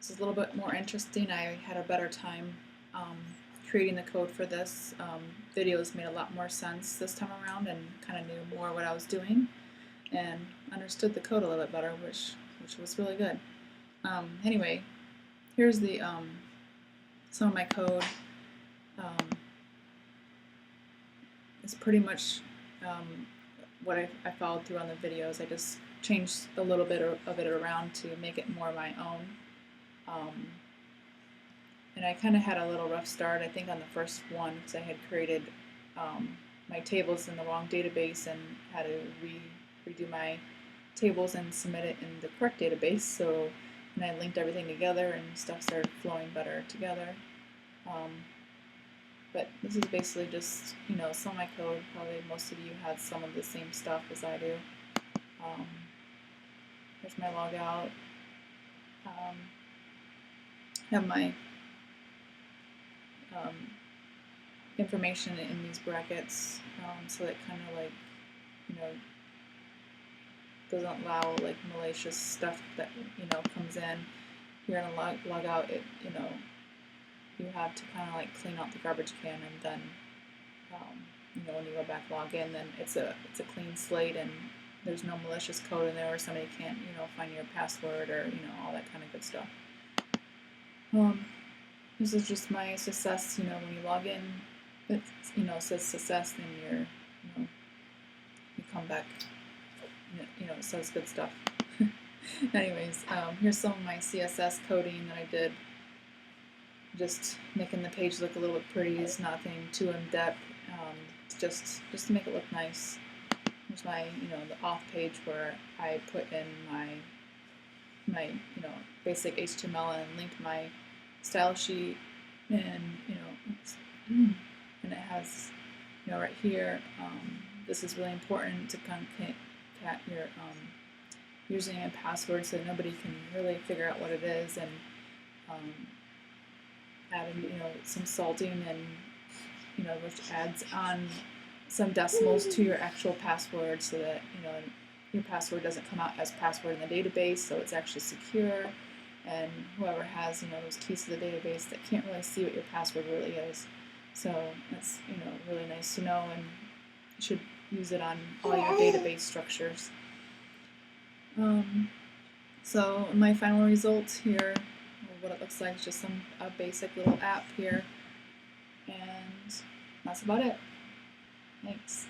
This is a little bit more interesting. I had a better time creating the code for this. Videos made a lot more sense this time around and kind of knew more what I was doing and understood the code a little bit better, which was really good. Anyway, here's the some of my code. It's pretty much what I followed through on the videos. I just changed a little bit of it around to make it more my own. And I kind of had a little rough start, I think, on the first one because I had created my tables in the wrong database and had to redo my tables and submit it in the correct database. So and I linked everything together and stuff started flowing better together. But this is basically just, some of my code. Probably most of you had some of the same stuff as I do. Here's my logout. Have my information in these brackets, so that kind of doesn't allow malicious stuff that comes in. Here in a logout, you have to kind of clean out the garbage can, and then when you go back log in, then it's a clean slate and there's no malicious code in there, or somebody can't find your password or all that kind of good stuff. This is just my success. When you log in, it says success, then you come back. It says good stuff. Anyways, here's some of my CSS coding that I did. Just making the page look a little bit pretty. It's nothing too in depth. Just to make it look nice. Here's my the auth page where I put in my basic HTML and linked my style sheet, and and it has right here. This is really important to concat your username and password so nobody can really figure out what it is, and adding some salting and which adds on some decimals to your actual password so that your password doesn't come out as password in the database, so it's actually secure, and whoever has those keys to the database that can't really see what your password really is. So that's really nice to know, and you should use it on all your database structures. So my final result here, what it looks like, is just a basic little app here, and that's about it. Thanks.